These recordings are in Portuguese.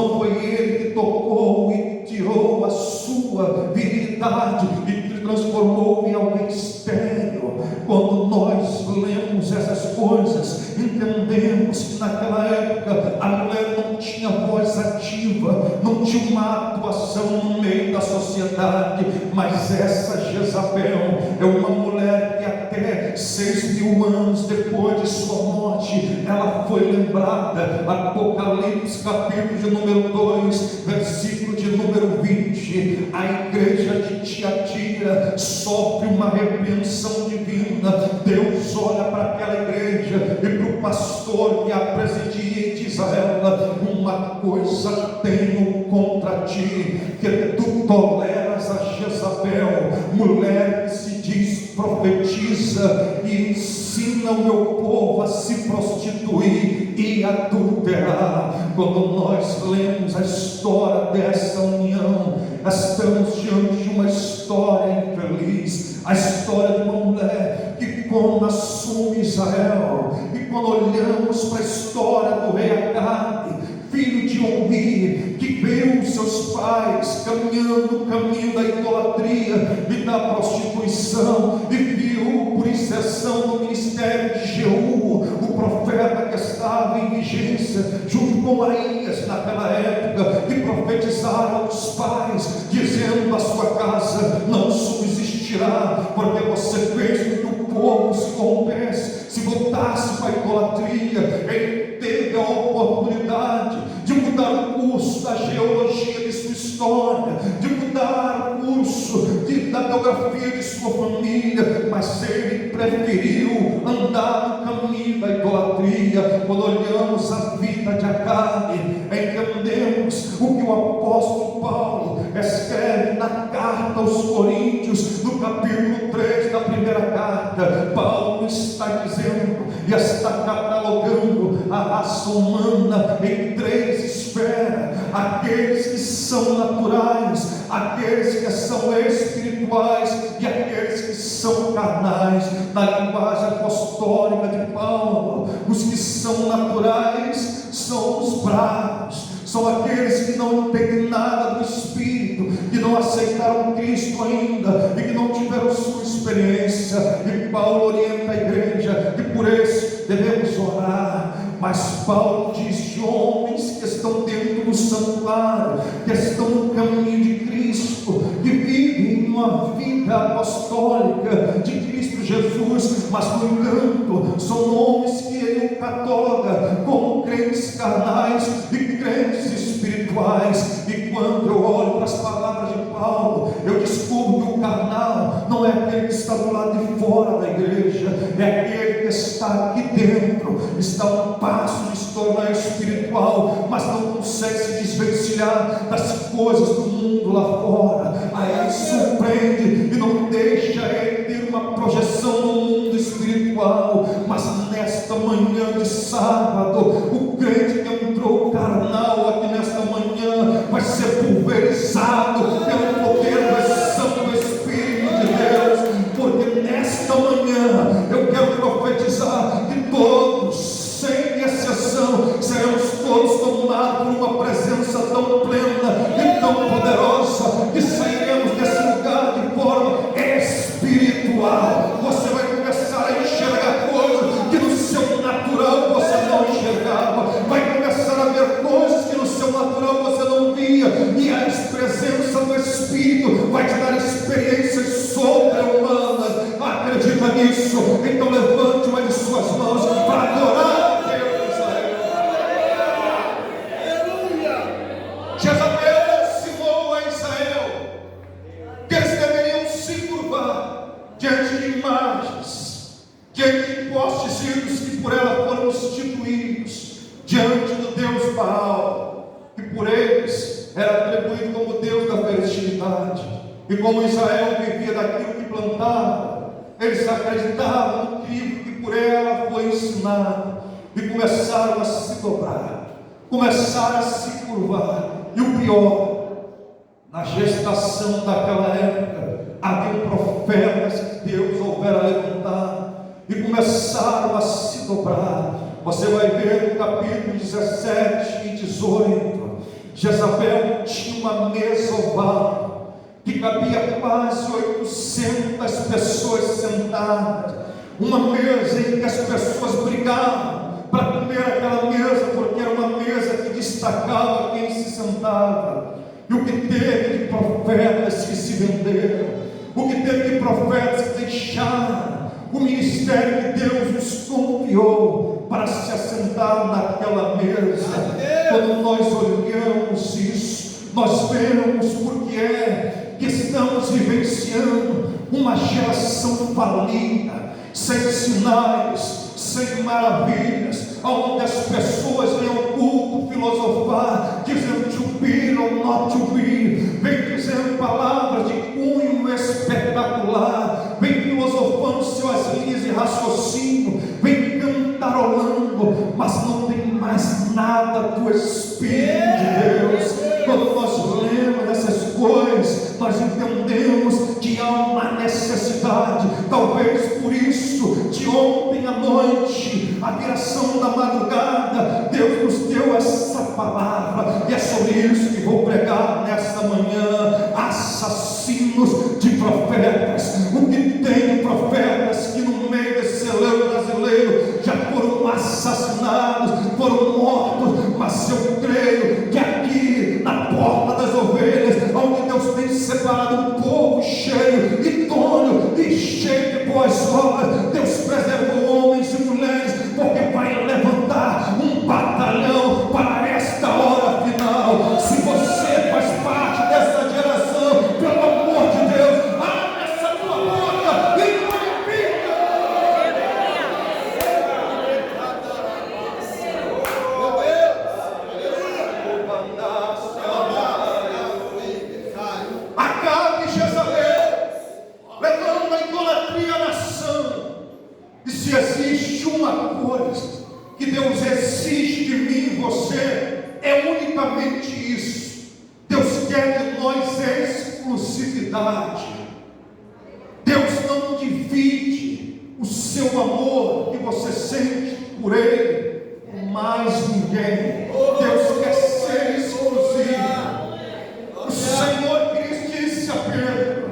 não foi ele que tocou e tirou a sua virilidade e te transformou em alguém estéril. Quando nós lemos essas coisas, entendemos que naquela época a mulher não tinha voz ativa, não tinha uma atuação no meio da sociedade. Mas essa Jezabel é uma mulher que até 6.000 anos depois de sua morte, ela foi lembrada. Apocalipse capítulo de número 2, versículo de número 20. A igreja de Tiatira sofre uma repreensão divina. Deus olha para aquela igreja e para o pastor que a presidia e diz a ela: uma coisa tenho contra ti, que tu toleras a Jezabel, mulher que se diz profetiza e ensina o meu povo a se prostituir e adulterar. Quando nós lemos a história dessa união, estamos diante de uma história infeliz, a história de uma mulher que, quando assume Israel, e quando olhamos para a história do rei Acabe, filho de Omri, que viu seus pais caminhando no caminho da idolatria e da prostituição, e viu por inserção do ministério de Jeú, o profeta que estava em vigência junto com Aías naquela época, e profetizaram aos pais, dizendo: a sua casa não subsistirá, porque você fez com que o povo se corrompesse, se voltasse para a idolatria. Ele teve a oportunidade de mudar o curso da geologia de sua história, de mudar o curso da biografia de sua família, mas ele preferiu andar no caminho da idolatria. Quando olhamos a vida de Acabe, entendemos o que o apóstolo Paulo escreve na carta aos Coríntios, no capítulo 3 da primeira carta. Paulo está dizendo e está catalogando a raça humana em 3 esferas: aqueles que são naturais, aqueles que são espirituais e aqueles que são carnais. Na linguagem apostólica de Paulo, os que são naturais são os bravos, são aqueles que não entendem nada do Espírito, que não aceitaram Cristo ainda e que não tiveram sua experiência. E Paulo orienta a igreja que por isso devemos orar. Mas Paulo diz de homens que estão dentro do santuário, que estão no caminho de Cristo, que vivem uma vida apostólica de Cristo Jesus, mas no entanto são homens que ele cataloga como crentes carnais e crentes espirituais. E quando eu olho para as palavras de Paulo, eu descubro que o carnal não é aquele que está do lado de fora da igreja, é aquele que está aqui dentro, está a um passo de se tornar espiritual, mas não consegue se desvencilhar das coisas do mundo lá fora. Aí ele surpreende e não deixa ele ter uma projeção no mundo espiritual. Mas nesta manhã de sábado, o crente que entrou carnal aqui nesta manhã vai ser pulverizado pelo poder da ação do Espírito de Deus, porque nesta manhã eu quero profetizar que todos, sem exceção, seremos todos tomados por uma presença tão plena e tão poderosa que sairemos desse lugar de forma espiritual. Você vai começar a enxergar coisas que no seu natural você não enxergava, vai começar a ver coisas que no seu natural você não via, e a presença do Espírito vai te dar experiências sobre-humanas. Acredita nisso? Então levante uma de suas mãos para adorar. Jezabel ensinou a Israel que eles deveriam se curvar diante de imagens, diante de postes ídolos que por ela foram instituídos, diante do Deus Baal, que por eles era atribuído como Deus da fertilidade. E como Israel vivia daquilo que plantava, eles acreditavam no trigo que por ela foi ensinado, e começaram a se dobrar, começaram a se curvar. E o pior, na gestação daquela época, havia profetas que Deus houvera levantar, e começaram a se dobrar. Você vai ver no capítulo 17 e 18, Jezabel tinha uma mesa oval que cabia quase 800 pessoas sentadas, uma mesa em que as pessoas brigavam para comer aquela mesa, porque era uma mesa que destacava quem se sentava. E o que teve de profetas que se venderam, o que teve de profetas que deixaram o ministério que Deus nos confiou para se assentar naquela mesa. Quando nós olhamos isso, nós vemos porque é que estamos vivenciando uma geração falida, sem sinais, sem maravilhas, onde as pessoas vêm ao culto filosofar, dizendo to be or not to be, vem dizendo palavras de cunho espetacular, vem filosofando suas linhas de raciocínio, vem cantarolando, mas não tem mais nada do Espírito de Deus. Quando nós lemos essas coisas, nós entendemos que há uma necessidade. Talvez por isso, de ontem à noite, a viração da madrugada, Deus nos deu essa palavra, e é sobre isso que vou pregar nesta manhã. Assassinos de profetas. O que tem de profetas que no meio desse celeiro brasileiro já foram assassinados, foram mortos, mas eu creio que aqui na porta das ovelhas, onde Deus tem separado um povo cheio, idôneo e cheio de boas obras, Deus preservou homens e mulheres, porque vai levantar um batalhão para esta hora final. Se você faz parte dessa geração, pelo amor de Deus, abre essa tua boca e glorifica. Acabe e Jezabel levando a idolatria à nação. E se existe uma coisa que Deus exige de mim e você, é unicamente isso. Deus quer de nós exclusividade. Deus não divide o seu amor que você sente por Ele com mais ninguém. Deus quer ser exclusivo. O Senhor Cristo disse a Pedro: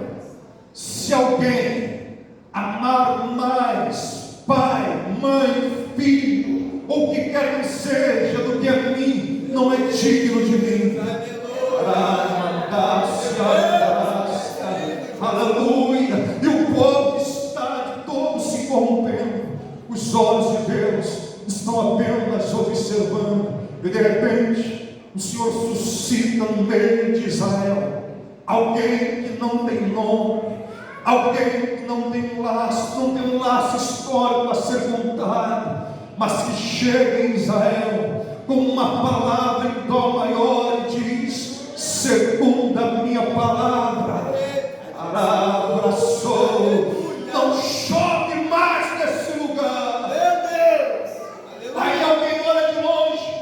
se alguém amar mais pai, mãe, filho, ou o que quer que seja do que a mim, não é digno de mim. Aleluia. E o povo está de todo se corrompendo. Os olhos de Deus estão apenas observando. E de repente o Senhor suscita no meio de Israel alguém que não tem nome, alguém que não tem um laço histórico a ser contado, mas que chega em Israel com uma palavra em dó maior e diz: segundo a minha palavra, abraçou, não chove mais nesse lugar. Aí alguém olha de longe,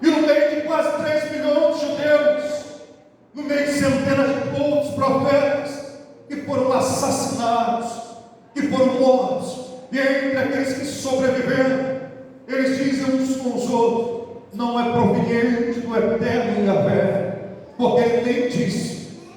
e no meio de quase 3 milhões de judeus, no meio de centenas de outros profetas que foram assassinados, que foram mortos, e entre aqueles que sobreviveram, eles dizem uns com os outros: não é proveniente do eterno Yahvé, porque ele nem disse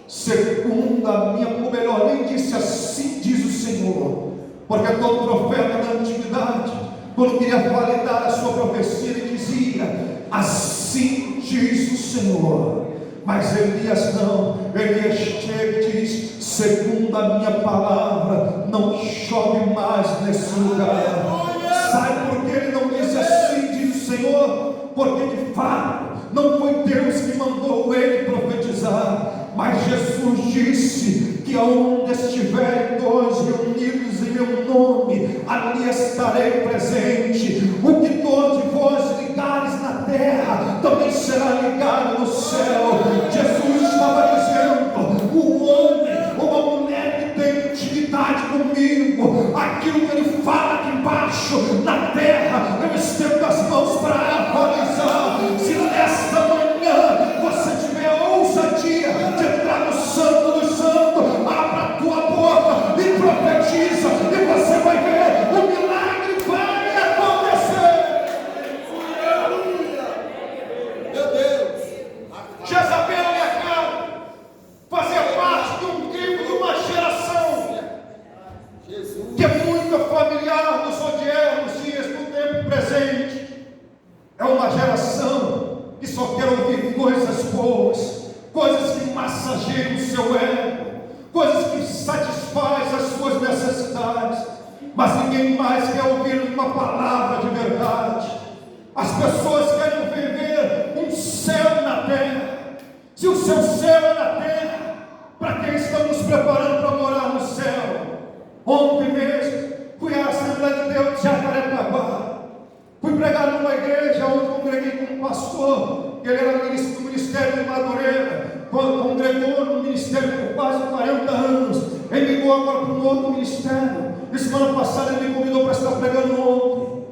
segundo a minha, ou melhor, nem disse assim diz o Senhor, porque todo profeta da antiguidade, quando queria validar a sua profecia, ele dizia assim diz o Senhor. Mas Elias não, Elias chega e diz: segundo a minha palavra, não chove mais nesse lugar. Sabe por que ele não disse assim diz o Senhor? Porque de fato não foi Deus que mandou ele profetizar, mas Jesus disse que aonde estiverem 2 reunidos em meu nome, ali estarei presente. O que todos de vós ligares na terra, também será ligado no céu. Jesus estava dizendo: o homem, uma mulher que tem intimidade comigo, aquilo que ele fala aqui embaixo, na terra, eu estendo as mãos para atualizar. Se nesta manhã você tiver a ousadia de entrar no Santo dos Santos, abra a tua boca e profetiza, e você vai ver o milagre vai acontecer. Meu Deus, quer ouvir coisas boas, coisas que massageiam o seu ego, coisas que satisfazem as suas necessidades, mas ninguém mais quer ouvir uma palavra de verdade. As pessoas querem viver um céu na terra. Se o seu céu é na terra, para quem estamos preparando para morar no céu? Ontem mesmo fui à Assembleia de Deus de Jacarepaguá. Fui pregar numa igreja onde congreguei com um pastor, que ele era ministro do Ministério de Madureira, congregou no ministério por quase 40 anos. Ele ligou agora para um outro ministério. E semana passada ele me convidou para estar pregando ontem.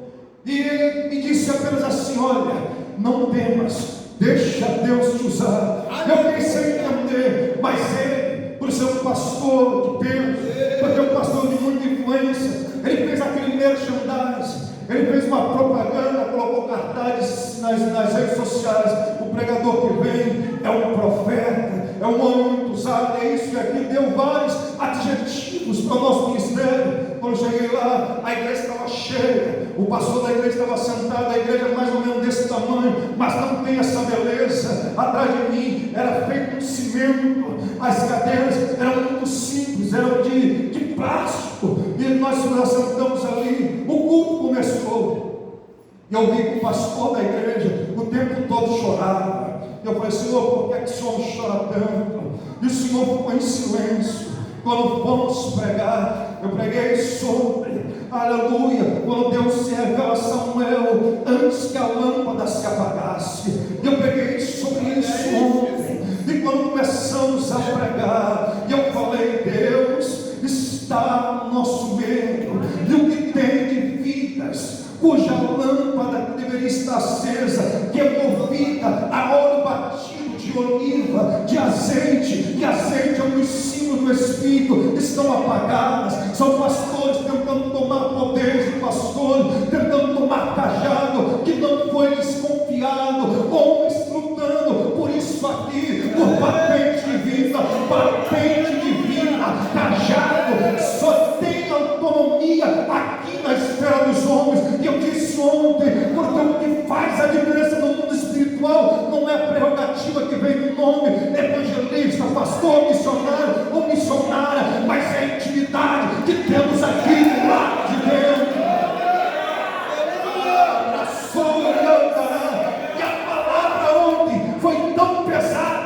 E ele me disse apenas assim: olha, não temas, deixa Deus te usar. Eu quis sem entender, mas ele, por ser um pastor de Deus, porque é um pastor de muita influência, ele fez aquele merchandising, ele fez uma propaganda, colocou cartazes nas redes sociais. O pregador que vem é um profeta, é um homem muito usado, é isso e aquilo. Deu vários adjetivos para o nosso ministério. Quando cheguei lá, a igreja estava cheia, o pastor da igreja estava sentado, a igreja mais ou menos desse tamanho, mas não tem essa beleza. Atrás de mim era feito um cimento, as cadeiras eram muito simples, eram de plástico, e nós nos assentamos ali. O culto começou, e eu vi que o pastor da igreja o tempo todo chorava. Eu falei: Senhor, por que é que o Senhor chora tanto? E o Senhor ficou em silêncio. Quando fomos pregar, eu preguei sobre, aleluia, quando Deus se revela a Samuel antes que a lâmpada se apagasse. Eu preguei sobre isso ontem. E quando começamos a pregar, eu falei: Deus está no nosso meio, e o que tem de vidas, cuja lâmpada deveria estar acesa, que é movida a óleo batido de oliva, de azeite, e azeite é um símbolo do Espírito, estão apagadas. São pastores tentando tomar poderes de pastores, tentando tomar cajado que não foi desconfiado, homens lutando por isso aqui, por patente divina, cajado, só tem autonomia aqui na esfera dos homens. E eu disse ontem, porque o que faz a diferença no mundo espiritual não é a prerrogativa que vem do nome evangelista, pastor, missionário ou missionária, mas é a intimidade que temos aqui do lado de Deus. E a palavra ontem foi tão pesada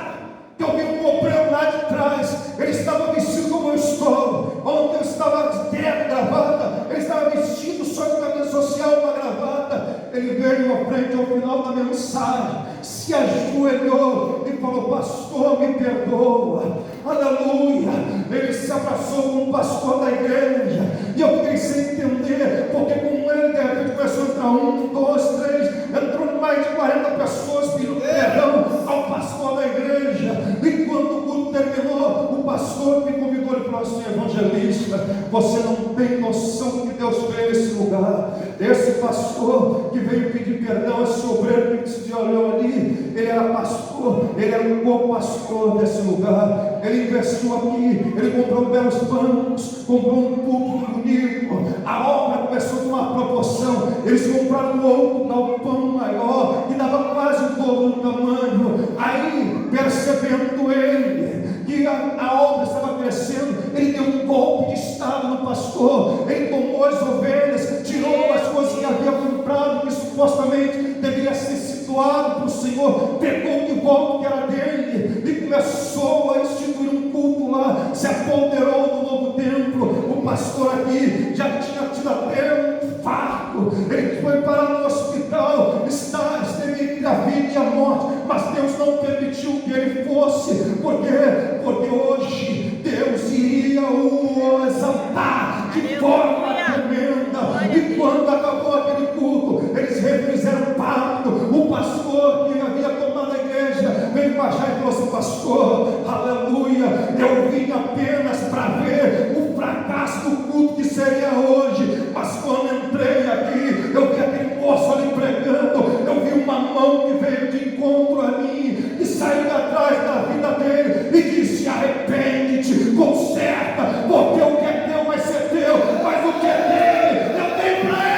que eu vi um obreiro lá de trás. Ele estava vestido como eu estou. Ontem eu estava de terno, gravata. Ele estava vestido só de camisa social, uma gravata. Ele veio à frente ao final da mensagem, se ajoelhou e falou: pastor, me perdoa. Aleluia. Ele se abraçou com o pastor da igreja. E eu fiquei sem entender, porque com ele de repente começou a entrar 1, 2, 3, entrou mais de 40 pessoas pedindo perdão ao pastor da igreja. E quando o culto terminou, o pastor me convidou e falou assim: evangelista, você não tem noção do que Deus fez nesse lugar. Esse pastor que veio pedir perdão, esse obreiro que se olhou ali, ele era pastor, ele era um co-pastor desse lugar. Ele investiu aqui, ele comprou belos bancos, comprou um púlpito bonito. A obra começou a tomar proporção. Eles compraram um outro galpão maior, que dava quase o dobro do tamanho. Aí, percebendo ele que a obra estava crescendo, ele deu um golpe de estado no pastor. Ele tomou as ovelhas, tirou as coisas que havia comprado, que supostamente deveria ser situado para o Senhor, pegou de volta o que era dele e começou a instituir um culto lá. Se apoderou do novo templo. O pastor aqui já tinha tido até um infarto, ele foi parar no hospital, esteve entre a vida e a morte, mas Deus não permitiu que ele fosse. Por quê? Porque hoje Deus iria o exaltar de forma tremenda. E quando acabou aquele culto, eles refizeram pacto. O pastor que havia tomado a igreja veio baixar e falou assim: pastor, aleluia, eu vim apenas para ver o fracasso do culto que seria hoje, mas quando entrei aqui, eu vi aquele moço ali pregando, eu vi uma mão que veio de encontro a mim e saiu atrás da vida dele e disse: arrepende-te, conserta, porque o que é teu vai ser teu, mas o que é dele eu tenho para ele.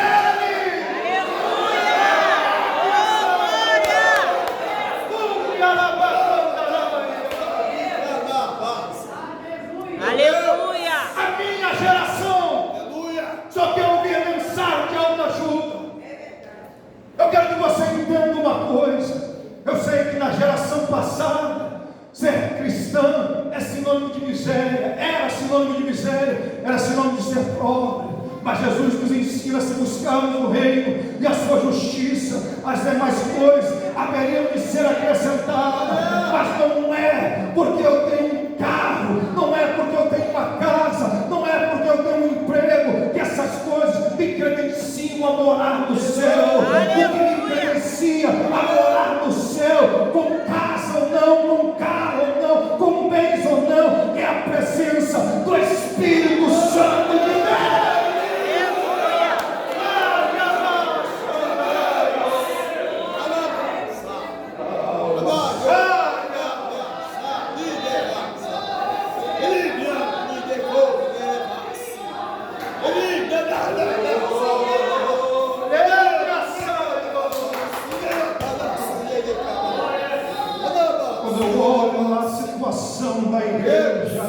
Aleluia. A minha geração só quer ouvir a mensagem de autoajuda. Eu quero que você entenda uma coisa. Eu sei que na geração passada, ser cristão é sinônimo de miséria, era sinônimo de miséria, era sinônimo de ser pobre. Mas Jesus nos ensina a se buscarmos o reino e a sua justiça, as demais coisas haveriam de ser acrescentadas. Mas não é porque eu tenho um carro, não é porque eu tenho uma casa, não é porque eu tenho um emprego, que essas coisas me credenciam a morar no céu. O que me credencia a morar no céu, com casa ou não, com carro ou não, com bens ou não, é a presença do Espírito Santo de Deus. Da igreja,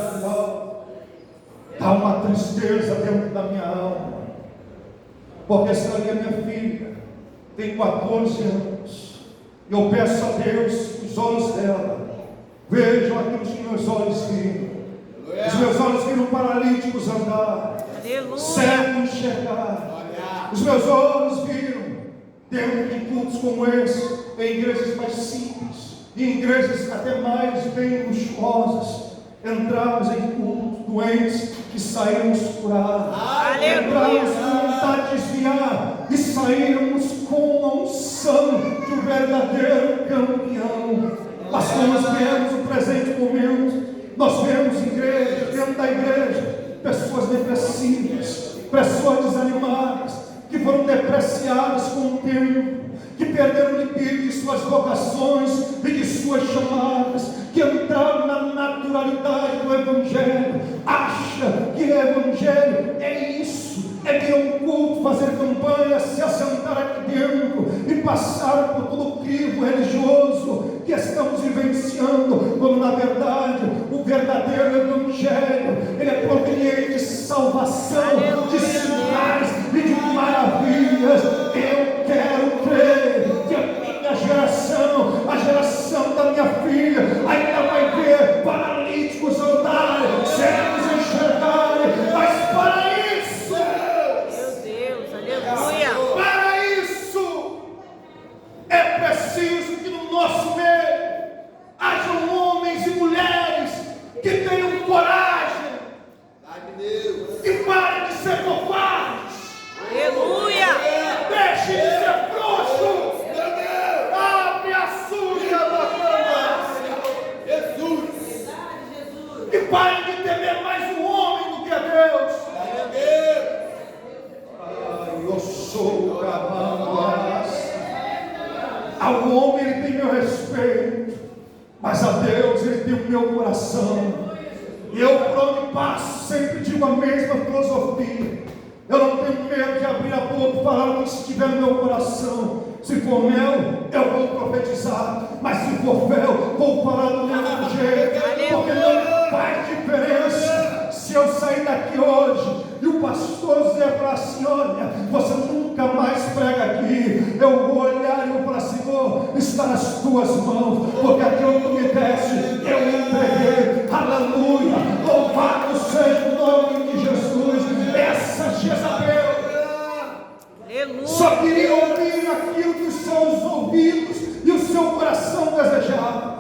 dá uma tristeza dentro da minha alma, porque essa ali é minha filha, tem 14 anos, e eu peço a Deus que os olhos dela vejam aquilo que meus olhos viram. Os meus olhos viram paralíticos andar, cegos enxergar, os meus olhos viram dentro de cultos como esse, em igrejas mais simples, e em igrejas até mais bem luxuosas, entramos em culto, doentes que saímos curados, entramos com vontade de desviar e saímos com uma unção de um verdadeiro campeão. Mas como nós vemos no presente momento, nós vemos igrejas, dentro da igreja, pessoas depressivas, pessoas desanimadas, que foram depreciadas com o tempo, que perderam o limite de suas vocações e de suas chamadas, que entraram na naturalidade do Evangelho, acha que o Evangelho é isso, é vir a um culto, fazer campanha, se assentar aqui dentro e passar por todo o crivo religioso que estamos vivenciando, quando na verdade o verdadeiro Evangelho, ele é proveniente de salvação, de sinais e de maravilhas. Eu quero crer que a minha geração, a geração da minha filha, ainda vai ver paralíticos andarem, cegos enxergarem, mas para isso, meu Deus, aleluia, para isso é preciso que no nosso meio hajam homens e mulheres que tenham coragem, que parem de ser covardes, aleluia, deixe de ser frouxo, abre a sua boca, Jesus, e parem de temer mais o homem do que a Deus. Eu sou o cavalo. Ao homem ele tem meu respeito, mas a Deus ele tem o meu coração. E eu, por onde passo, sempre digo a mesma filosofia. Eu não tenho medo de abrir a boca e falar o que estiver no meu coração. Se for mel, eu vou profetizar, mas se for fel, vou falar do mesmo jeito, porque não faz diferença. Se eu sair daqui hoje e o pastor Zé falar assim: olha, você nunca mais prega aqui, eu vou olhar e vou falar: Senhor, está nas tuas mãos, porque aquilo que tu me deste, eu entreguei. Aleluia, louvado seja o nome de Jesus. Essa Jezabel só queria ouvir aquilo que os seus ouvidos e o seu coração desejavam.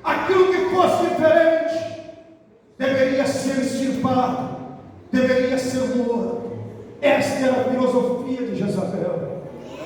Aquilo que fosse diferente deveria ser extirpado, deveria ser morto. Esta era a filosofia de Jezabel.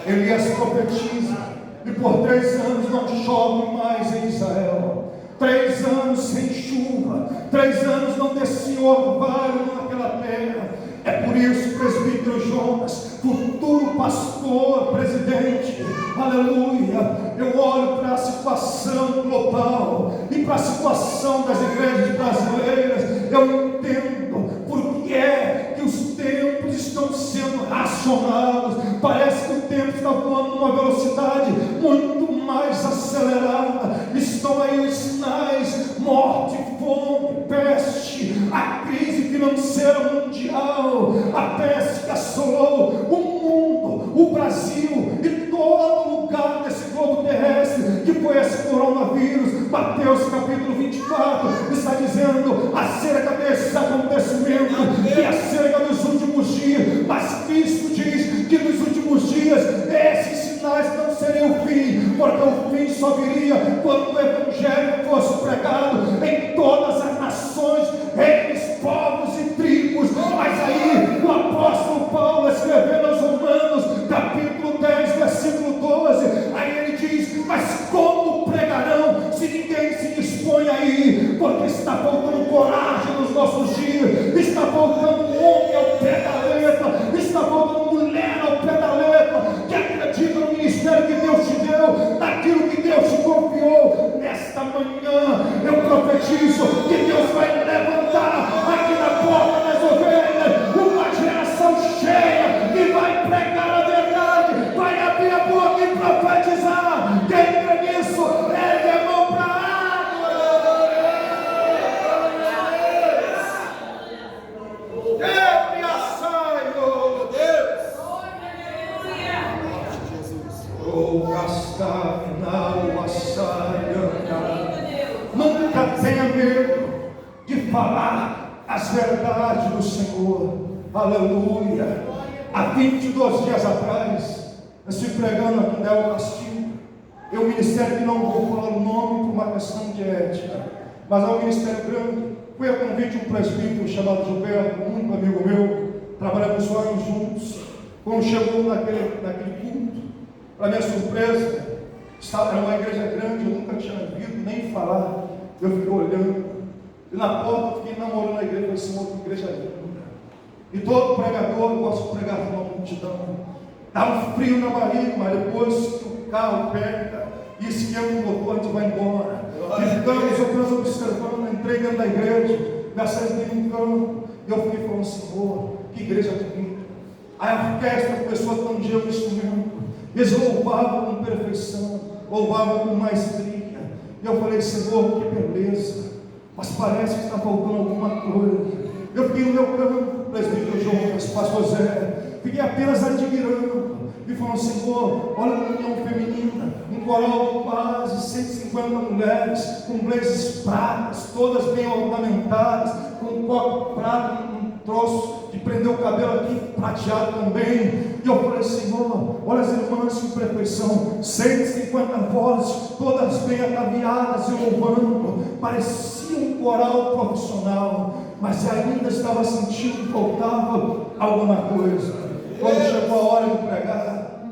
Elias profetiza, e por 3 anos não chove mais em Israel. 3 anos sem chuva, 3 anos não descia orvalho naquela terra. É por isso, presbítero Jonas, futuro pastor, presidente, aleluia, eu olho para a situação global e para a situação das igrejas brasileiras, eu entendo por que é que os tempos estão sendo racionados. Parece que o tempo está voando numa velocidade muito mais acelerada. Estão aí os sinais: morte, fome, peste, a crise financeira mundial, a peste que assolou o mundo, o Brasil e todo lugar desse globo terrestre, que foi esse coronavírus. Mateus capítulo 24 está dizendo acerca desse acontecimento e acerca dos últimos dias, mas Cristo diz que nos últimos dias esses sinais não seriam o fim, porque o fim só viria quando o Evangelho fosse pregado em todas as nações, reinos, povos e tribos. Mas aí o apóstolo Paulo, escrevendo aos Romanos capítulo 10 versículo 12, aí ele diz: mas como pregarão se ninguém se dispõe a ir? Porque está faltando coragem nos nossos dias, está faltando homem ao pé da letra, está faltando mulher ao pé da letra, que acredita no ministério que Deus te deu, naquilo que Deus te confiou. Nesta manhã eu profetizo que Deus vai levantar aqui na porta das ovelhas uma geração cheia que vai pregar a verdade, vai abrir a boca e profetizar. Quem crê nisso, ergue a mão para a água. Nunca tenha medo de falar as verdades do Senhor. Aleluia. Há 22 dias atrás, eu estive pregando aqui no Del Castilho. É um ministério que não vou falar o nome por uma questão de ética, mas é um ministério grande. Foi a convite de um presbítero chamado Gilberto, muito amigo meu, trabalhamos anos juntos. Quando chegou naquele culto, para minha surpresa, era uma igreja grande, eu nunca tinha ouvido nem falar. Eu fiquei olhando, e na porta eu fiquei namorando a igreja. Eu falei: Senhor, que igreja linda. E todo pregador gosta de pregar para uma multidão. Dá um frio na barriga, mas depois que o carro pega e esquenta o motor, a gente vai embora. E ficamos apenas observando. Entrei dentro da igreja, me assentei num campo, e eu fiquei falando: Senhor, que igreja bonita. A orquestra começou a tanger o instrumento, eles louvavam com perfeição, louvavam com maestria. E eu falei: Senhor, que beleza, mas parece que está faltando alguma coisa. Eu fiquei no meu campo, presbítero Jonas, pastor Zé, fiquei apenas admirando e falando: Senhor, olha a união feminina, um coral de quase 150 mulheres, com blazes pratas, todas bem ornamentadas, com um copo prata, um troço de prender o cabelo aqui prateado também. E eu falei: Senhor, olha as irmãs com perfeição, 150 vozes, todas bem ataviadas e louvando, parecia um coral profissional, mas ainda estava sentindo que faltava alguma coisa. Quando chegou a hora de pregar,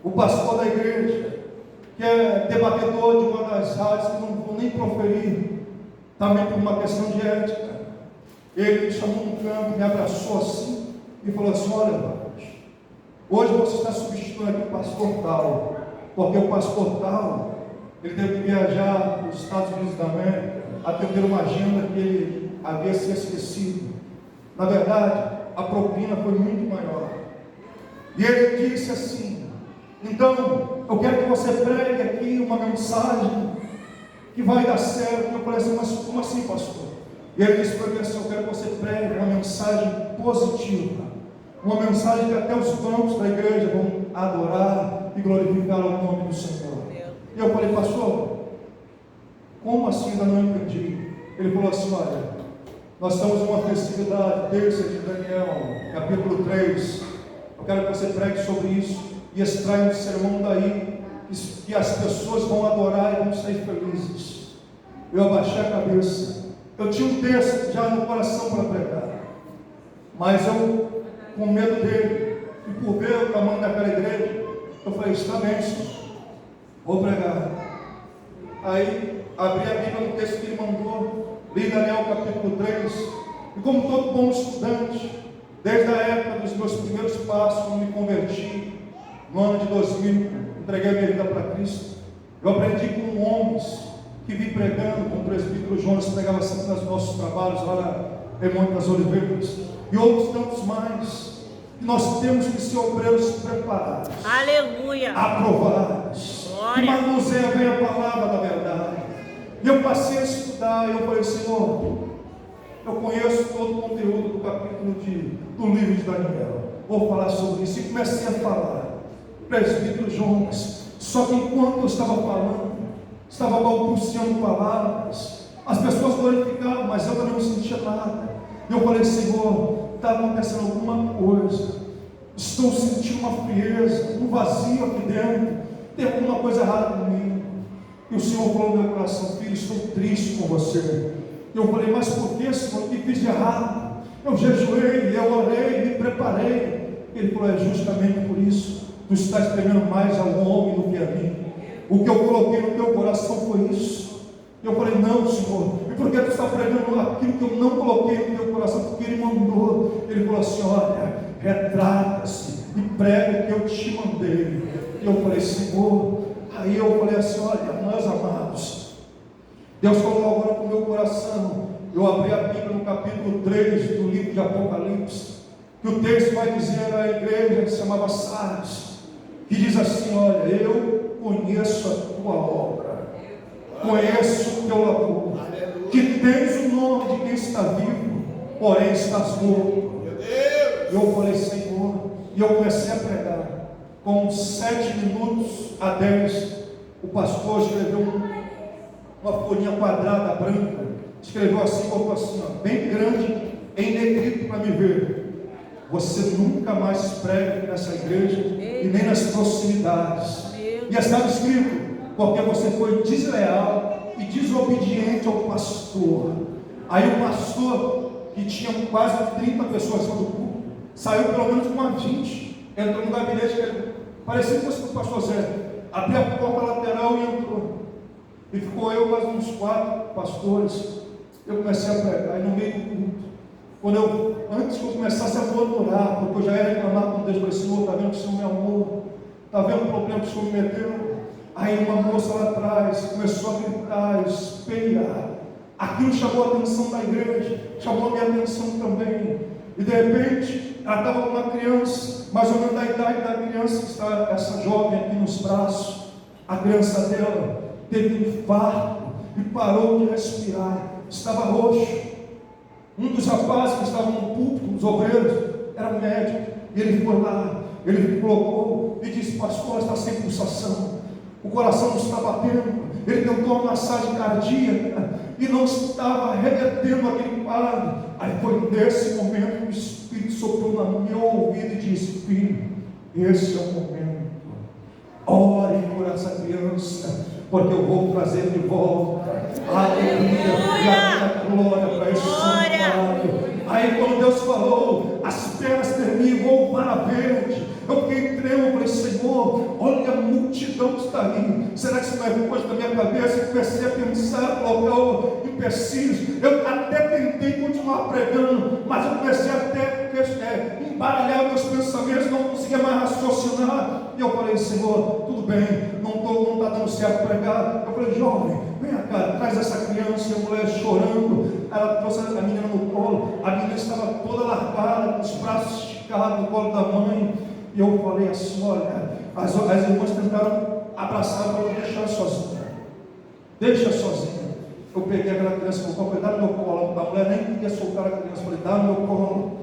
o pastor da igreja, que é debatedor de uma das rádios, que não vou nem proferir, também por uma questão de ética, ele me chamou no canto, me abraçou assim e falou assim: olha, hoje você está substituindo aqui o pastor tal, porque o pastor tal, ele teve que viajar para os Estados Unidos da América, atender uma agenda que ele havia se esquecido. Na verdade, a propina foi muito maior. E ele disse assim: então, eu quero que você pregue aqui uma mensagem que vai dar certo. Eu falei assim: mas como assim, pastor? E ele disse para mim assim: eu quero que você pregue uma mensagem positiva, uma mensagem que até os bancos da igreja vão adorar e glorificar o nome do Senhor. E eu falei: pastor, como assim? Ainda não entendi. Ele falou assim: olha, nós estamos em uma festividade, terça de Daniel, capítulo 3. Eu quero que você pregue sobre isso e extraia um sermão daí, que as pessoas vão adorar e vão sair felizes. Eu abaixei a cabeça. Eu tinha um texto já no coração para pregar, mas eu, com medo dele, e por ver o tamanho daquela igreja, eu falei: está bem, Senhor, vou pregar. Aí, abri a Bíblia no texto que ele mandou, li Daniel capítulo 3, e como todo bom estudante, desde a época dos meus primeiros passos, quando me converti, no ano de 2000, entreguei a minha vida para Cristo, eu aprendi com homens que vi pregando, com o presbítero Jonas, pregava sempre nos nossos trabalhos lá em Monte das Oliveiras, e outros tantos mais. E nós temos que ser obreiros preparados, Aleluia. aprovados, que manuseia bem a palavra da verdade, E eu passei a estudar, e eu falei, Senhor, eu conheço todo o conteúdo do capítulo do livro de Daniel. Vou falar sobre isso. E comecei a falar. Presbítero Jonas. Só que enquanto eu estava falando, estava balbuciando palavras, as pessoas glorificavam, mas eu também não sentia nada. E eu falei, Senhor, está acontecendo alguma coisa. Estou sentindo uma frieza, um vazio aqui dentro. Tem alguma coisa errada comigo. E o Senhor falou no meu coração, filho, estou triste com você. E eu falei, mas por que, Senhor? O que fiz de errado? Eu jejuei, eu orei, me preparei. Ele falou, é justamente por isso. Tu estás pregando mais ao homem do que a mim. O que eu coloquei no teu coração foi isso. E eu falei, não, Senhor. E por que tu está pregando aquilo que eu não coloquei no teu coração? Porque Ele mandou. Ele falou assim, olha, retrata-se e prega o que eu te mandei. E eu falei, Senhor. Aí eu falei assim, olha, meus amados, Deus falou agora com o meu coração. Eu abri a Bíblia no capítulo 3 do livro de Apocalipse, que o texto vai dizer à igreja que se chamava Sardes, que diz assim, olha, eu conheço a tua obra, conheço o teu labor, que tens o nome de quem está vivo, porém estás morto. E eu falei, Senhor, e eu comecei a pregar. Com 7 minutos a 10, o pastor escreveu uma folhinha quadrada branca, escreveu assim, colocou assim, ó, bem grande, em negrito para me ver. Você nunca mais prega nessa igreja e nem nas proximidades. E estava escrito, porque você foi desleal e desobediente ao pastor. Aí o pastor, que tinha quase 30 pessoas no culto, saiu pelo menos com uma 20, entrou no gabinete, parecia que fosse o pastor Zé, abriu a porta lateral e entrou. E ficou eu mais uns 4 pastores. Eu comecei a pregar, aí no meio do culto, antes que eu começasse a murmurar, porque eu já ia reclamar com Deus, eu falei, Senhor, está vendo que o Senhor me amou? Está vendo o problema que o Senhor me meteu? Aí uma moça lá atrás começou a gritar, espelhar. Aquilo chamou a atenção da igreja, chamou a minha atenção também. E de repente, ela estava com uma criança, mais ou menos da idade da criança, que está essa jovem aqui nos braços. A criança dela teve um infarto e parou de respirar, estava roxo. Um dos rapazes que estavam no púlpito, dos obreiros, era médico, e ele foi lá, ele colocou e disse, pastor, está sem pulsação, o coração não está batendo. Ele tentou uma massagem cardíaca e não estava revertendo aquele quadro. Aí foi nesse momento que o Espírito soprou no meu ouvido e disse, filho, esse é o momento, ore por essa criança, porque eu vou trazer de volta a alegria e a glória para esse santuário. Aí quando Deus falou, as pernas tremiam, vou para verde, eu fiquei tremendo, falei, Senhor, olha a multidão que está aí, será que isso não é coisa da minha cabeça? Eu comecei a pensar, colocar empecilhos, eu até tentei continuar pregando, mas eu comecei até embaralhar meus pensamentos, não conseguia mais raciocinar, e eu falei, Senhor, tudo bem, não está dando certo pregar. Eu falei, jovem, vem cá, traz essa criança. E a mulher chorando, ela trouxe a menina no colo, a menina estava toda largada, com os braços esticados no colo da mãe. E eu falei assim, olha, as irmãs tentaram abraçar para não deixar sozinha. Deixa sozinha. Eu peguei aquela criança no colo, falei, dá no meu colo. A mulher nem queria soltar a criança, falei, dá no meu colo.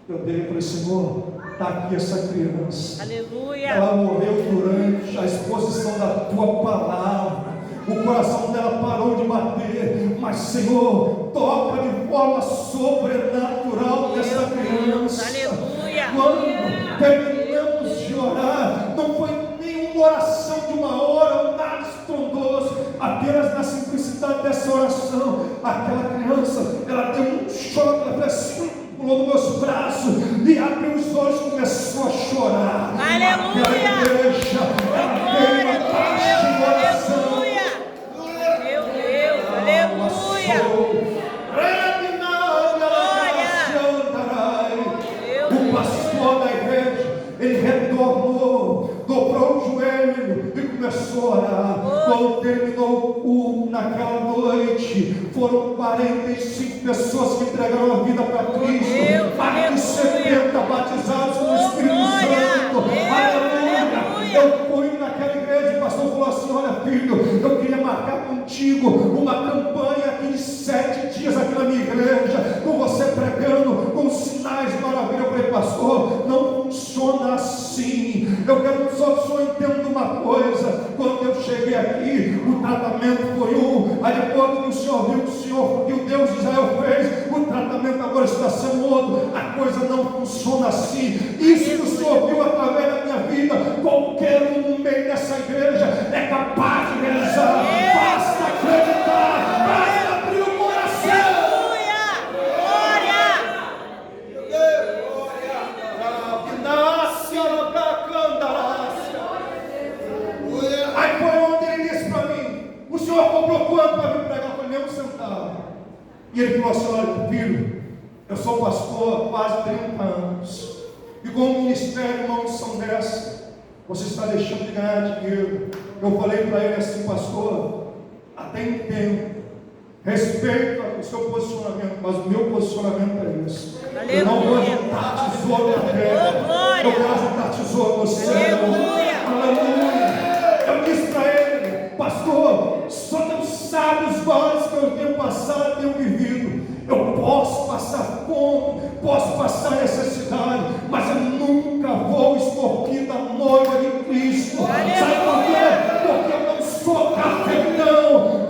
Eu dei, falei, Senhor, está aqui essa criança. Aleluia. Ela morreu durante a exposição da tua palavra. O coração dela parou de bater, mas Senhor, toca de forma sobrenatural nessa criança. Aleluia. Quando terminamos de orar, não foi nenhuma oração de uma hora, nada estrondoso, apenas na simplicidade dessa oração, aquela criança, ela deu um choque, ela fez assim, pulou nos meus braços e abriu os olhos e começou a chorar. Aleluia. Aquela igreja, ela veio uma taxa de oração. Meu Deus, aleluia. O pastor da igreja, ele retornou, dobrou o joelho e começou a orar. Quando terminou o culto naquela noite, foram 45 pessoas que entregaram a vida para Cristo, mais de 70 batizados com o Espírito Santo. Aleluia. Eu fui naquela igreja, o pastor falou assim, olha filho, eu queria marcar contigo uma campanha aqui de 7 dias aqui na minha igreja, com você pregando, com sinais maravilhosos. Eu falei, pastor, não funciona assim. Eu quero que só o senhor entenda uma coisa. Quando eu cheguei aqui, o tratamento foi aí depois que o senhor viu que o Deus de Israel fez, o tratamento agora está sendo outro. A coisa não funciona assim. Isso que o senhor viu através da minha vida, qualquer um no meio dessa igreja é capaz de realizar. Basta acreditar, basta abrir o coração. Aí foi onde ele disse para mim: o senhor comprou quanto para vir pregar? Eu falei, nem um centavo. E ele falou assim: olha, filho, eu sou pastor há quase 30 anos, e com o ministério, uma unção dessa, você está deixando de ganhar dinheiro. Eu falei para ele assim: pastor, até entendo, respeito o seu posicionamento, mas o meu posicionamento é esse. Aleluia. Eu não vou juntar tesouro na terra, eu quero juntar tesouro no céu. Aleluia. Eu disse para ele: pastor, só Deus sabe os vales que eu tenho passado, tenho vivido. Eu posso passar fome, posso passar necessidade, mas eu nunca vou extorquir da noiva de Cristo. Sabe por quê? Porque eu não sou cafetão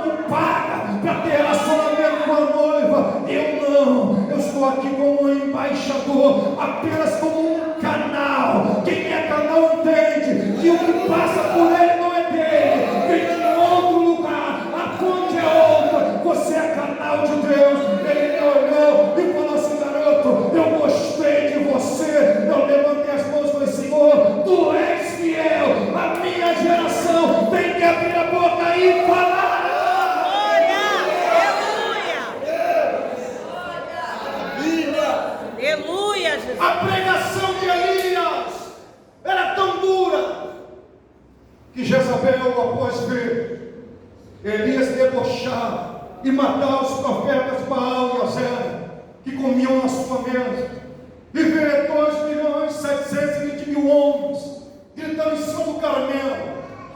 que paga para ter relacionamento com a noiva. Eu não, eu estou aqui como um embaixador, apenas como um canal. Quem é canal entende que o que passa por ele não é dele, vem de outro lugar, a fonte é outra. Você é canal de Deus. Ele me olhou e falou assim: garoto, eu gostei de você. Eu levantei as mãos e falei: Senhor, tu és fiel. A minha geração tem que abrir a boca e falar. Aleluia, Jesus. A pregação de Elias era tão dura que Jezabel, após ver Elias debochar e matar os profetas Baal e Azera, que comiam na sua mesa, e ver 2.720.000 homens gritando em São do Carmelo: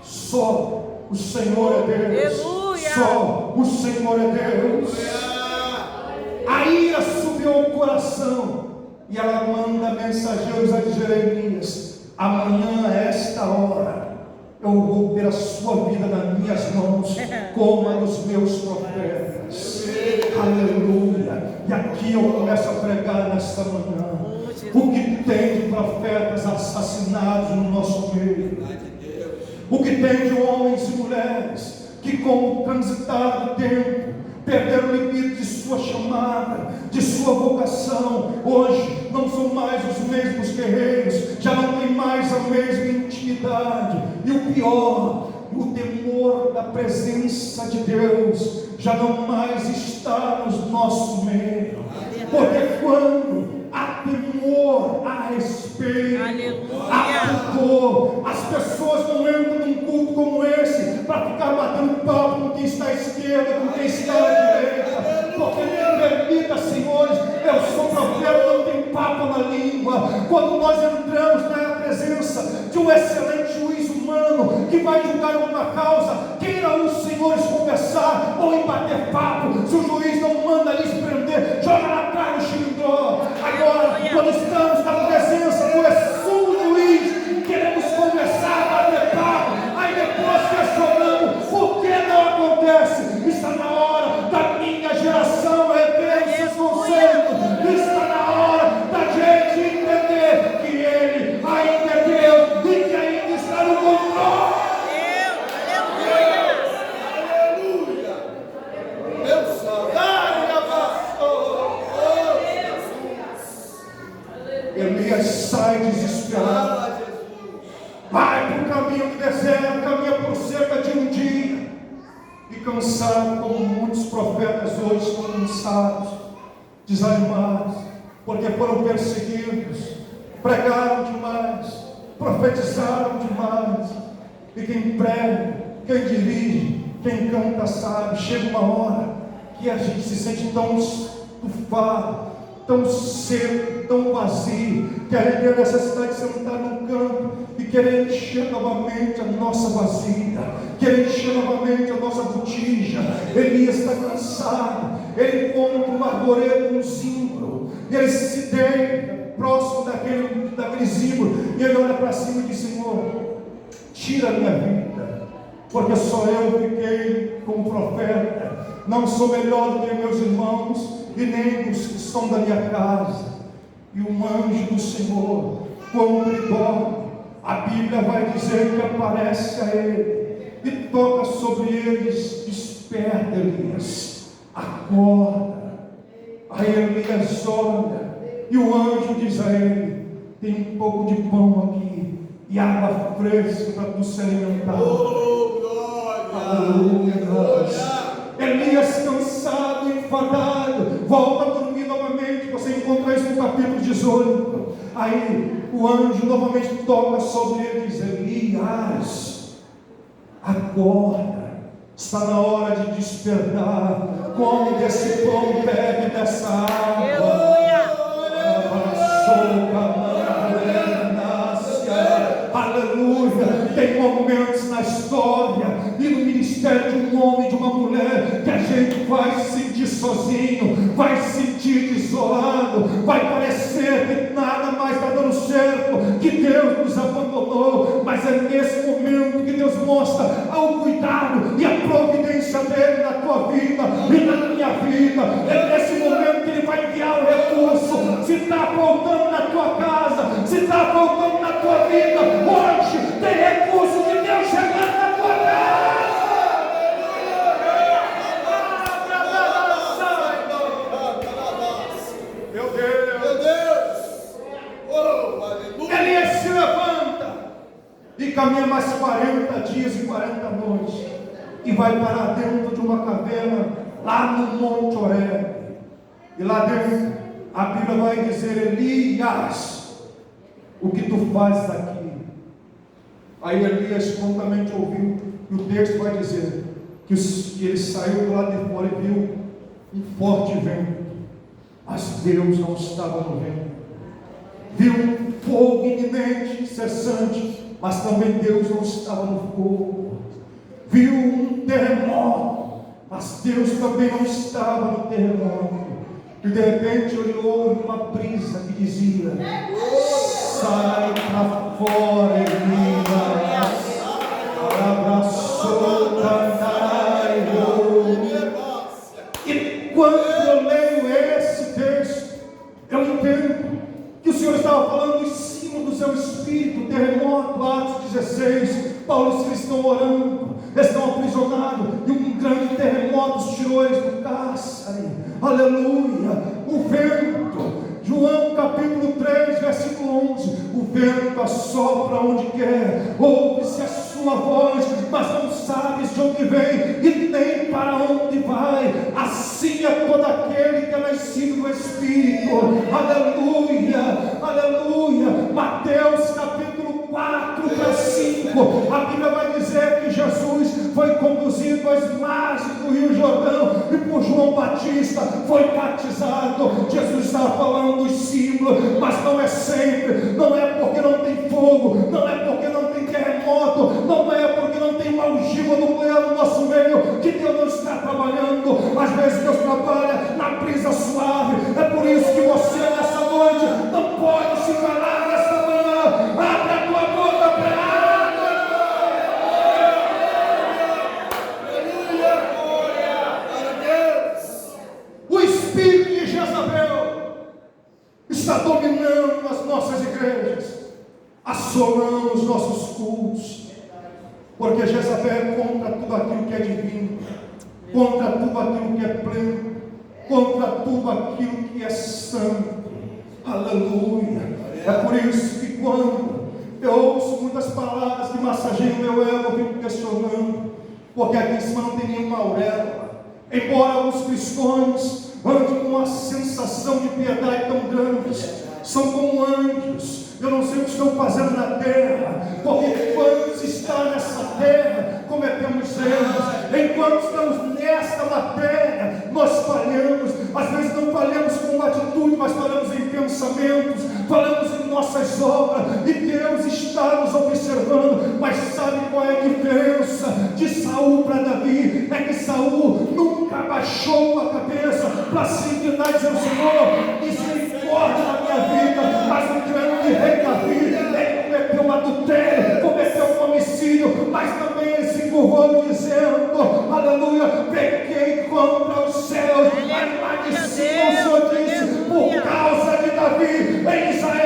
só o Senhor é Deus. Aleluia. Só o Senhor é Deus. A ira subiu ao coração, e ela manda mensageiros a Jeremias: amanhã a esta hora eu vou ter a sua vida nas minhas mãos, como a dos meus profetas. Aleluia. E aqui eu começo a pregar nesta manhã: o que tem de profetas assassinados no nosso meio, o que tem de homens e mulheres que, com o transitar do tempo, perderam o limite de sua chamada, de sua vocação. Hoje não são mais os mesmos guerreiros, já não tem mais a mesma intimidade. E o pior, o temor da presença de Deus já não mais está no nosso meio. Porque quando há temor, há respeito, há pudor, as pessoas não entram num culto como esse para ficar batendo papo com quem está à esquerda, com quem está à direita. Porque me permita, senhores, eu sou profeta, não tenho papo na língua. Quando nós entramos na presença de um excelente juiz humano que vai julgar uma causa, queira os senhores conversar ou em bater papo, se o juiz não manda lhes prender, joga na cara o xilindró. Agora, quando estamos na presença do sumo juiz, queremos conversar, bater papo, aí depois questionamos por que não acontece. Está na hora da minha geração rever esses conceitos. Está na hora da gente entender que Ele ainda é Deus e que ainda está no controle. Aleluia. Deus saudade Elias sai desesperado, vai para o caminho do deserto, caminha por cerca de um dia, e cansado, como muitos profetas hoje estão cansados, desanimados, porque foram perseguidos, pregaram demais, profetizaram demais. E quem prega, quem dirige, quem canta sabe, chega uma hora que a gente se sente tão estufado, tão seco, tão vazio, que a gente tem a necessidade de sentar num canto e querer encher novamente a nossa vasilha, querer encher novamente a nossa botija. Elias está cansado, ele encontra um arvoredo, um zimbro, e ele se deita próximo daquele zimbro, e ele olha para cima e diz: Senhor, tira a minha vida, porque só eu fiquei como profeta, não sou melhor do que meus irmãos, e nem os que estão da minha casa. E um anjo do Senhor, quando ele dorme, a Bíblia vai dizer que aparece a ele, e toca sobre eles: desperta, Elias, acorda. Aí Elias olha, e o anjo diz a ele: tem um pouco de pão aqui, e água fresca para tu se alimentar. Oh, glória! Aleluia! Elias, cansado, enfadado, volta a dormir novamente. Você encontra isso no capítulo 18. Aí o anjo novamente toca sobre ele e diz: Elias, acorda, está na hora de despertar. Come desse pão, bebe dessa água. Aleluia! Tem momentos na história e no ministério de um homem e de uma mulher que a gente vai se sentir sozinho, vai se sentir isolado, vai parecer que nada mais está dando certo, que Deus nos abandonou. Mas é nesse momento que Deus mostra o cuidado e a providência dele na tua vida e na minha vida. É nesse momento que ele vai enviar o recurso. Se está faltando na tua casa, se está faltando na tua vida, hoje tem recurso de Deus chegando na tua casa. Meu Deus, Meu Deus! Oh, aleluia! Elias se levanta e caminha mais 40 dias e 40 noites e vai parar dentro de uma caverna lá no Monte Horebe. E lá dentro a Bíblia vai dizer: Elias, o que tu fazes aqui? Aí Elias prontamente ouviu, e o texto vai dizer que ele saiu do lado de fora e viu um forte vento, mas Deus não estava no vento. Viu um fogo iminente, incessante, mas também Deus não estava no fogo. Viu um terremoto, mas Deus também não estava no terremoto. E de repente ele ouve uma brisa que dizia: sai para fora, Elias. E quando eu leio esse texto, eu entendo que o Senhor estava falando em cima do seu espírito. Terremoto, Atos 16, Paulo e Silas estão orando, estão aprisionados, e um grande terremoto os tirou eles do cárcere. Aleluia! O vento, João capítulo 3, versículo 11: o vento assopra onde quer, ouve-se a sua voz, mas não sabes de onde vem e nem para onde vai. Assim é todo aquele que é nascido do Espírito. Aleluia, aleluia. Mateus capítulo 4, versículo 5, a Bíblia vai dizer que Jesus foi conduzido às margens do Rio Jordão e por João Batista foi batizado. Jesus está falando dos símbolos, mas não é sempre, não é porque não tem fogo, não é porque não tem terremoto, não é porque não tem uma algiva nuclear no nosso meio que Deus não está trabalhando. Às vezes Deus trabalha na brisa suave. É por isso que você nessa noite não pode se calar nessa manhã. Abre a tua boca para o espírito de Jezabel está dominando as nossas igrejas, assolando os nossos cultos, porque Jezabel é contra tudo aquilo que é divino, contra tudo aquilo que é pleno, contra tudo aquilo que é santo. Aleluia! É por isso que quando eu ouço muitas palavras que massageiam meu ego, eu fico questionando, porque aqui em cima não tem nenhuma auréola. Embora alguns cristãos andem com uma sensação de piedade tão grande, são como anjos. Eu não sei o que estão fazendo na terra, porque quando se está nessa terra, cometemos erros. Enquanto estamos nesta matéria, nós falhamos. Às vezes não falhamos com uma atitude, mas falamos em pensamentos, falamos em nossas obras, e Deus está nos observando. Mas sabe qual é a diferença de Saul para Davi? É que Saul nunca baixou a cabeça para se inclinar e dizer: Senhor, misericórdia na minha vida. Mas o grande rei Davi, ele cometeu um adultério, cometeu um homicídio, mas também ele se curvou dizendo: aleluia, pequei contra os céus, mas maldição, o Senhor disse, por causa de Davi, em Israel